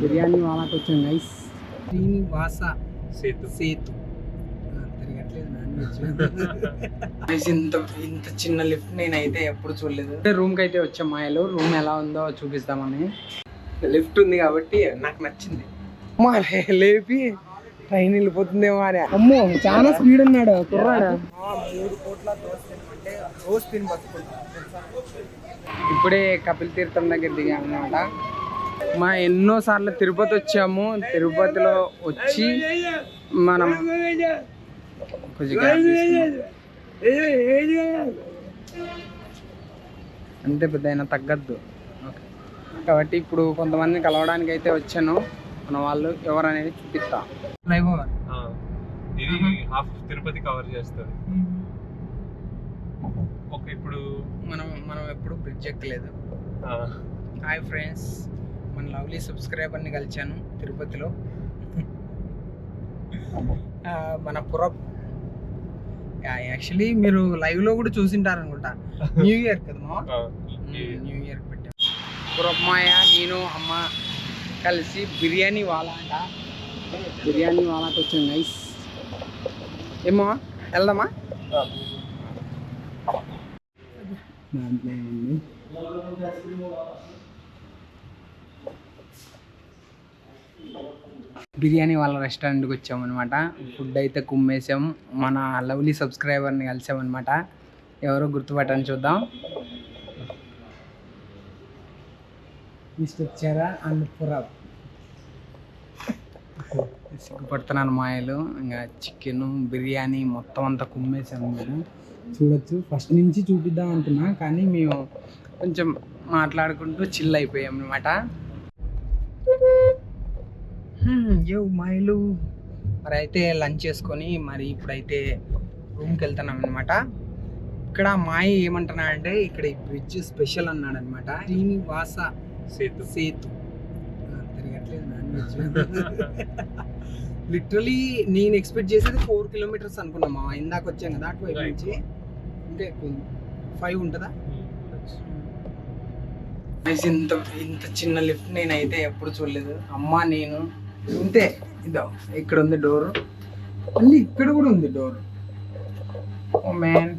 బిర్యానీ వాళ్ళకి వచ్చాం గైస్. శ్రీనివాస సేతు తిరగట్లేదు నాన్ వెజ్. ఇంత చిన్న లిఫ్ట్ నేనైతే ఎప్పుడు చూడలేదు. రూమ్ కి అయితే వచ్చాం మాయలు. రూమ్ ఎలా ఉందో చూపిస్తామని. లిఫ్ట్ ఉంది కాబట్టి నాకు నచ్చింది. అమ్మా లేపి ట్రైన్ వెళ్ళిపోతుందేమో అని. అమ్మో చాలా స్పీడ్ ఉన్నాడు కుర్రాడు. 3 కోట్ల దోశ తినమంటే రోజు తిని బతుకుంటా. ఇప్పుడే కపిల్ తీర్థం దగ్గర దిగాం అన్నమాట. మా ఎన్నోసార్లు తిరుపతి వచ్చాము. తిరుపతిలో వచ్చి మనం కొంచెం అంతే పెద్ద అయినా తగ్గద్దు కాబట్టి ఇప్పుడు కొంతమందిని కలవడానికి అయితే వచ్చాను. మన వాళ్ళు ఎవరు అనేది చూపిస్తా. ఫ్లైఓవర్ ఇది హాఫ్ తిరుపతి కవర్ చేస్తుంది. ఓకే, ఇప్పుడు మనం ఎప్పుడు బ్రిడ్జ్ ఎక్కలేదు. హాయ్ ఫ్రెండ్స్, మన లవ్లీ సబ్స్క్రైబర్ని కలిశాను తిరుపతిలో. మన యాక్చువల్లీ మీరు లైవ్లో కూడా చూసింటారు అనుకుంటా. న్యూ ఇయర్ కదా, న్యూ ఇయర్ పెట్టాం. పురప్మాయ నేను అమ్మ కలిసి బిర్యానీ వాళ్ళకి వచ్చాం నైస్. ఏమో వెళ్దామా? బిర్యానీ వాళ్ళ రెస్టారెంట్కి వచ్చామన్నమాట. ఫుడ్ అయితే కుమ్మేసాం. మన లవ్లీ సబ్స్క్రైబర్ని కలిసామన్నమాట. ఎవరో గుర్తుపట్టని చూద్దాం. Mister చరా and పురప్. సిగ్గుపడుతున్నాను మాయలు. ఇంకా చికెన్ బిర్యానీ మొత్తం అంతా కుమ్మేసాము. మేము చూడొచ్చు. ఫస్ట్ నుంచి చూపిద్దాం అనుకున్నా కానీ మేము కొంచెం మాట్లాడుకుంటూ చిల్ అయిపోయాం అనమాట. మాయలు మరి అయితే లంచ్ చేసుకొని మరి ఇప్పుడైతే రూమ్కి వెళ్తున్నాం అనమాట. ఇక్కడ మాయ ఏమంటున్నా అంటే ఇక్కడ ఈ బ్రిడ్జ్ స్పెషల్ అన్నాడు అనమాట. శ్రీనివాస సేతు తిరగట్లేదు నాన్ వెజ్. లిటరలీ నేను ఎక్స్పెక్ట్ చేసేది 4 కిలోమీటర్స్ అనుకున్నామా. ఇందాక వచ్చాం కదా అటువైపు నుంచి. ఇంకా ఎక్కువ 5 ఉంటుందా? ఇంత చిన్న లిఫ్ట్ నేనైతే ఎప్పుడు చూడలేదు. అమ్మా నేను ఉంటే ఇదో ఇక్కడ ఉంది డోర్. మళ్ళీ ఇక్కడ కూడా ఉంది డోర్. ఓ మ్యాన్,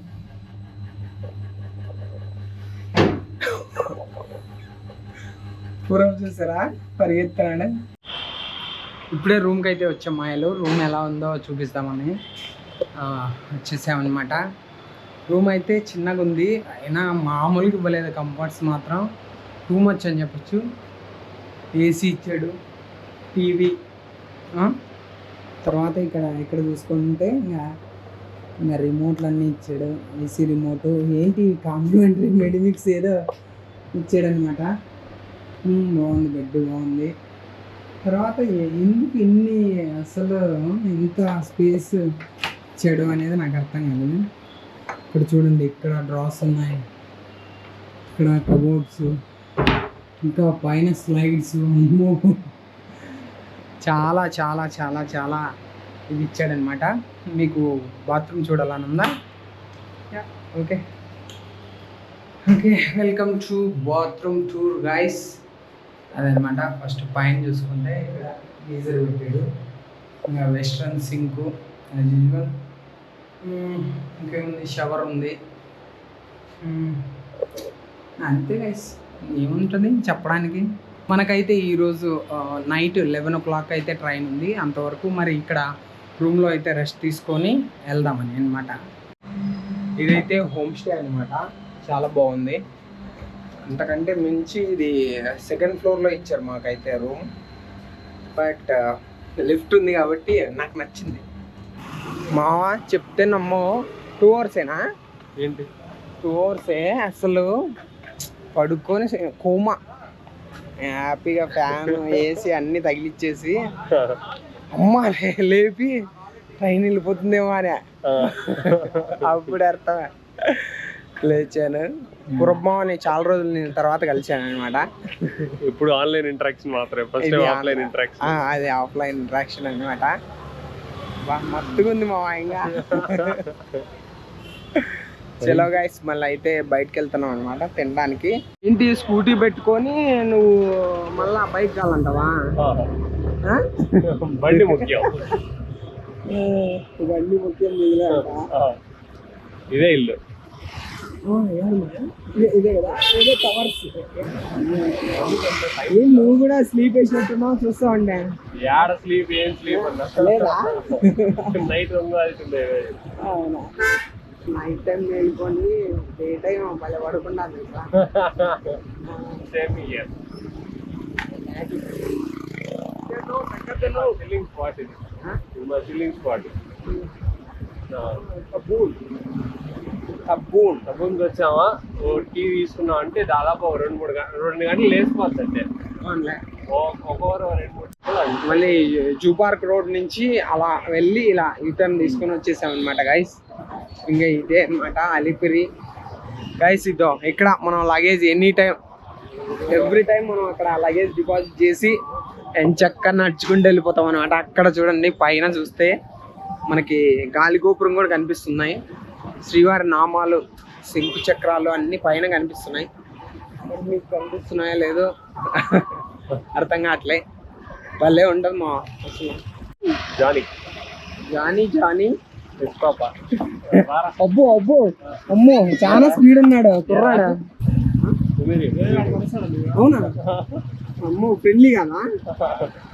పూర్వం చూసారా పరిగెత్తాడు. ఇప్పుడే రూమ్కి అయితే వచ్చాం మాయలు. రూమ్ ఎలా ఉందో చూపిస్తామని వచ్చేసామన్నమాట. రూమ్ అయితే చిన్నగా ఉంది, అయినా మామూలుగా ఇవ్వలేదు. కంఫర్ట్స్ మాత్రం టూ మచ్ అని చెప్పచ్చు. ఏసీ ఇచ్చాడు, టీవీ. తర్వాత ఇక్కడ చూసుకుంటే ఇంకా రిమోట్లు అన్నీ ఇచ్చాడు. ఏసీ రిమోటు ఏంటి కాంప్లిమెంటరీ మెడిమిక్స్ ఏదో ఇచ్చాడు అనమాట. బాగుంది, బెడ్ బాగుంది. తర్వాత ఎందుకు ఇన్ని అసలు ఇంత స్పేస్ ఇచ్చాడు అనేది నాకు అర్థం కాలేదు. ఇక్కడ చూడండి, ఇక్కడ డ్రాస్ ఉన్నాయి, ఇక్కడ కబోర్డ్స్, ఇంకా పైన స్లైడ్స్. అమ్మో చాలా చాలా చాలా చాలా ఇది ఇచ్చాడనమాట. మీకు బాత్రూమ్ చూడాలని ఉందా? Okay welcome to bathroom tour guys. అదనమాట. ఫస్ట్ పైన చూసుకుంటే ఇక్కడ గీజర్ పెట్టాడు, ఇంకా వెస్ట్రన్ సింకు యాజ్ యూజువల్. ఇంకేముంది, షవర్ ఉంది. అంతే గైస్, ఏముంటుంది చెప్పడానికి. మనకైతే ఈరోజు నైట్ 11 o'clock అయితే ట్రైన్ ఉంది. అంతవరకు మరి ఇక్కడ రూమ్లో అయితే రెస్ట్ తీసుకొని వెళ్దామని అనమాట. ఇదైతే హోమ్ స్టే అనమాట. చాలా బాగుంది. అంతకంటే మించి ఇది 2nd floorలో ఇచ్చారు మాకైతే రూమ్. బట్ లిఫ్ట్ ఉంది కాబట్టి నాకు నచ్చింది. మావా చెప్తే నమ్మో 2 hours-ఏనా? ఏంటి 2 hours-ఏ అసలు పడుకొని కోమా. హ్యాపీగా ఫ్యాన్ ఏసీ అన్నీ తగిలిచ్చేసి అమ్మ లేపి ట్రైన్ వెళ్ళిపోతుందేమో అని అప్పుడు అర్థం లేచాను. పురబ్బాని చాలా రోజుల తర్వాత కలిసాను అనమాట. ఇప్పుడు ఆన్లైన్ ఇంటరాక్షన్ మాత్రమే, ఫస్ట్ ఆఫ్లైన్ ఇంటరాక్షన్. అది ఆఫ్లైన్ ఇంటరాక్షన్ అనమాట. మత్తుగా ఉంది మా ఇంకా చలో గైస్ మళ్ళీ అయితే బయటకు వెళ్తున్నాం అనమాట తినడానికి. ఏంటి స్కూటీ పెట్టుకొని నువ్వు మళ్ళా బైక్ కావాలంటావా? బండి ముఖ్యం. బండి ముఖ్యం. ఇదే ఇల్లు. ఇదే కదా, ఇదే టవర్స్. ఏం నువ్వు కూడా స్లీప్ వేసినట్టున్నావు, చూస్తా ఉండే. యాడ స్లీప్ ఏం స్లీప్ అన్నా లేదా? నైట్ ఉండాల్సిందే. అవునా, నైట్ టైం వెళ్ళుకొని డే టైం మళ్ళీ పడకుండా చిల్లింగ్ స్పాట్ ఇది. Chilling spot. సబ్బూన్కి వచ్చామా, ఓ టీ తీసుకున్నాం అంటే దాదాపు 2 గంటలు లేచిపోతుంది అంటే. ఒక్కొక్కరు 2-3 గంటలు. మళ్ళీ జూ పార్క్ రోడ్ నుంచి అలా వెళ్ళి ఇలా యూటర్న్ తీసుకొని వచ్చేసాం అనమాట గైస్. ఇంకా ఇదే అనమాట అలిపిరి గైస్. ఇదో ఇక్కడ మనం లగేజ్ ఎవ్రీ టైం మనం అక్కడ లగేజ్ డిపాజిట్ చేసి ఎంచక్క నడుచుకుంటూ వెళ్ళిపోతాం అనమాట. అక్కడ చూడండి పైన చూస్తే మనకి గాలి గోపురం కూడా కనిపిస్తున్నాయి. శ్రీవారి నామాలు, శంకు చక్రాలు అన్ని పైన కనిపిస్తున్నాయి. మీకు కనిపిస్తున్నాయో లేదో అర్థం కావట్లే. భలే ఉండదు మా జానీ అబ్బో అమ్మో చాలా స్పీడ్ ఉన్నాడు కుర్రాడు. అవునా? అమ్మో ఫ్రెండ్లీ కదా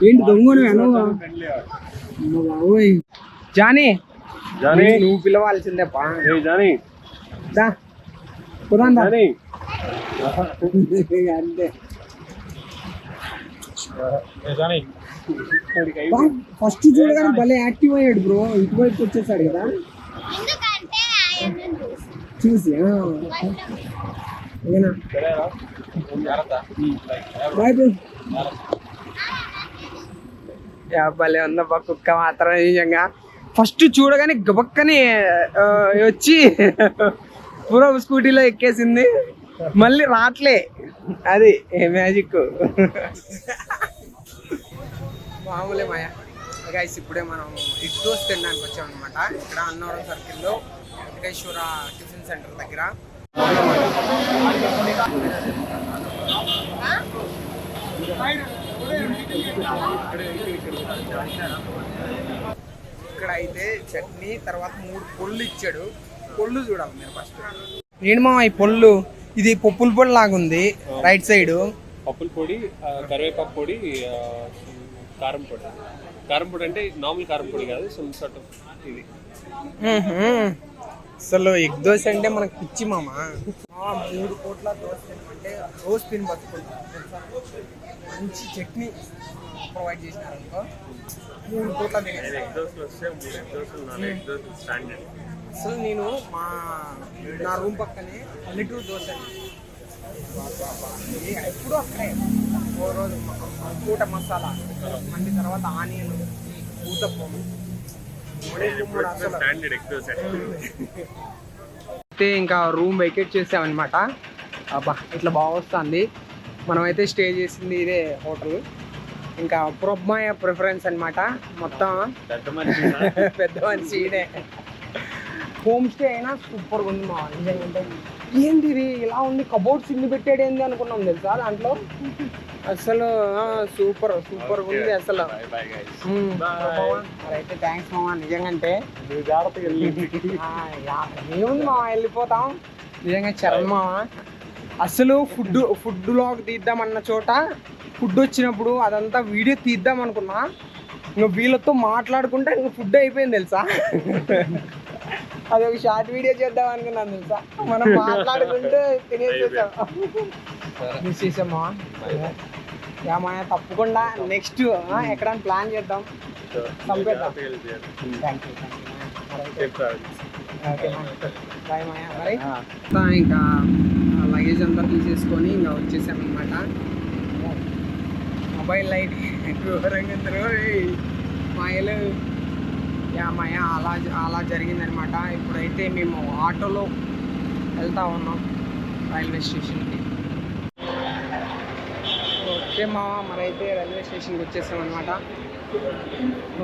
ఏంటి? దొంగను బాబోయ్. జానీ నువ్వు పిలవాల్సిందే పా. అంతే. ఫస్ట్ చూడగానే భలే యాక్టివ్ అయ్యాడు బ్రో. ఇటువైపు వచ్చేసాడు కదా చూసి. Bye bro. భలే ఉందబ్బా కుక్క మాత్రం నిజంగా. ఫస్ట్ చూడగానే గబక్కని వచ్చి పూరా స్కూటీలో ఎక్కేసింది, మళ్ళీ రాట్లే. అది మ్యాజిక్. మామూలే మాయా గైస్. ఇప్పుడే మనం ఇడ్లీ దోశ తినడానికి వచ్చాం అనమాట. ఇక్కడ అన్నవరం సర్కిల్లో వెంకటేశ్వర టిఫిన్ సెంటర్ దగ్గర. ఇక్కడ అయితే చట్నీ తర్వాత 3 పొళ్ళు ఇచ్చాడు. పొళ్ళు చూడాలి మీరు ఫస్ట్. ఏంటి మా ఈ పొళ్ళు? ఇది పప్పుల పొడి లాగుంది రైట్ సైడ్. పప్పుల పొడి, కరివేపాకు పొడి, కారం పొడి అంటే నార్మల్ కారం పొడి కాదు, సమ్ సార్ట్ ఆఫ్ ఇది. అసలు ఎగ్ దోశ అంటే మనకు పిచ్చి మామ. 3 కోట్ల దోశ అంటే రోజు తిని బతుకుంటాం. మంచి చట్నీ ప్రొవైడ్ చేసినారు అనుకో, 3 కోట్ల తినే. అసలు నేను నా రూమ్ పక్కనే పల్లెటూరు దోశ ఎప్పుడు అక్కడే. ఓ రోజు పూట మసాలా మళ్ళీ తర్వాత ఆనియన్ ఊతప్పం. అయితే ఇంకా రూమ్ వెకేట్ చేసామన్నమాట. అబ్బా ఇట్లా బాగా వస్తుంది. మనమైతే స్టే చేసింది ఇదే హోటల్. ఇంకా ప్రొబ్మాయ ప్రిఫరెన్స్ అనమాట. మొత్తం పెద్ద మనిషి ఇదే. హోమ్ స్టే అయినా సూపర్గా ఉంది మా నిజంగా. ఏంటి ఇది ఇలా ఉంది, కబోర్డ్స్ ఇల్లు పెట్టాడు ఏంది అనుకున్నాం తెలుసా దాంట్లో. అసలు సూపర్గా ఉంది అసలు. అయితే థ్యాంక్స్ మామ నిజంగా. ఏముంది మామ వెళ్ళిపోతాం నిజంగా. చరణ్ మామ అసలు ఫుడ్ బ్లాగ్ తీద్దామన్న చోట ఫుడ్ వచ్చినప్పుడు అదంతా వీడియో తీద్దాం అనుకున్నా. ఇంకా వీళ్ళతో మాట్లాడుకుంటే ఇంకా ఫుడ్ అయిపోయింది తెలుసా. అదొక షార్ట్ వీడియో చేద్దాం అనుకున్నాను తెలుసా. మనం మాట్లాడుకుంటూ తినేసేసామా. మాయా తప్పకుండా నెక్స్ట్ ఎక్కడైనా ప్లాన్ చేద్దాం. చంపేద్దాం. బాయ్ మాయా. మరి ఇంకా లగేజ్ అంతా తీసేసుకొని ఇంకా వచ్చేసామన్నమాట. మొబైల్ లైట్ ఘోరంగా మాయలు. మాయా అలా జరిగిందనమాట. ఇప్పుడైతే మేము ఆటోలో వెళ్తా ఉన్నాం రైల్వే స్టేషన్కి. ఓకే మామ మరైతే రైల్వే స్టేషన్కి వచ్చేసాం అనమాట.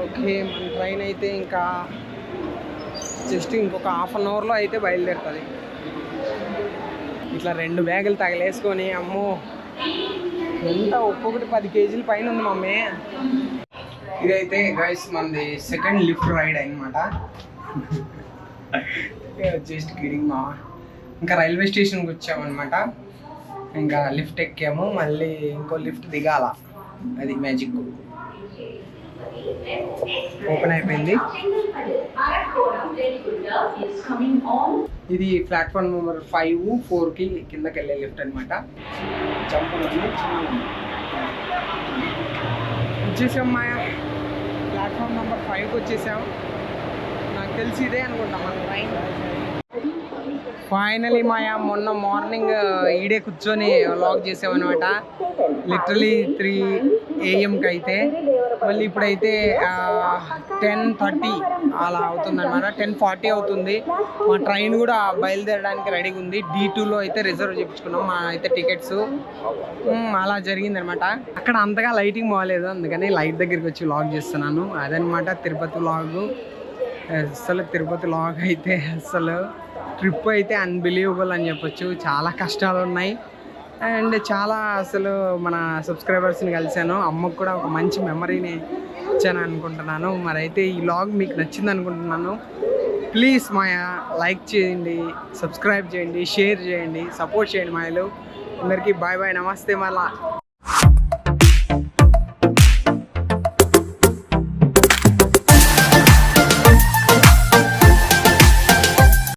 ఓకే మన ట్రైన్ అయితే ఇంకా జస్ట్ ఇంకొక హాఫ్ అన్ అవర్లో అయితే బయలుదేరుతుంది. ఇట్లా 2 బ్యాగులు తగలేసుకొని అమ్మో ఎంత ఒక్కొక్కటి 10 కేజీల పైన ఉంది మమ్మీ. ఇదైతే గైస్ మనది సెకండ్ లిఫ్ట్ రైడ్ అనమాట. జస్ట్ కిడింగ్ మా. ఇంకా రైల్వే స్టేషన్కి వచ్చామన్నమాట. ఇంకా లిఫ్ట్ ఎక్కాము, మళ్ళీ ఇంకో లిఫ్ట్ దిగాల. అది మ్యాజిక్. ఓపెన్ అయిపోయింది. ఇది ప్లాట్ఫామ్ నెంబర్ 5, 4కి కిందకి వెళ్ళే లిఫ్ట్ అనమాట. వచ్చేసాం మాయా, ప్లాట్ఫామ్ నెంబర్ 5కి వచ్చేసాం. నాకు తెలిసి ఇదే అనుకుంటా మన ట్రైన్. ఫైనలీ మాయా మొన్న మార్నింగ్ ఈడే కూర్చొని వ్లాగ్ చేసామన్నమాట. లిటరలీ 3 AM అయితే, మళ్ళీ ఇప్పుడైతే 10:30 అలా అవుతుందన్నమాట. 10:40 అవుతుంది. మా ట్రైన్ కూడా బయలుదేరడానికి రెడీగా ఉంది. D2లో అయితే రిజర్వ్ చేయించుకున్నాం మా అయితే టికెట్స్. అలా జరిగిందనమాట. అక్కడ అంతగా లైటింగ్ బాగాలేదు, అందుకని లైట్ దగ్గరికి వచ్చి వ్లాగ్ చేస్తున్నాను. అదనమాట తిరుపతి వ్లాగ్. అసలు తిరుపతి వ్లాగ్ అయితే అసలు ట్రిప్ అయితే అన్బిలీవబుల్ అని చెప్పొచ్చు. చాలా కష్టాలు ఉన్నాయి అండ్ చాలా అసలు మన సబ్స్క్రైబర్స్ని కలిశాను. అమ్మకు కూడా ఒక మంచి మెమరీని ఇచ్చాను అనుకుంటున్నాను. మరి అయితే ఈ వ్లాగ్ మీకు నచ్చింది అనుకుంటున్నాను. ప్లీజ్ మాయా లైక్ చేయండి, సబ్స్క్రైబ్ చేయండి, షేర్ చేయండి, సపోర్ట్ చేయండి మాయలు. అందరికీ బాయ్ బాయ్, నమస్తే. మళ్ళా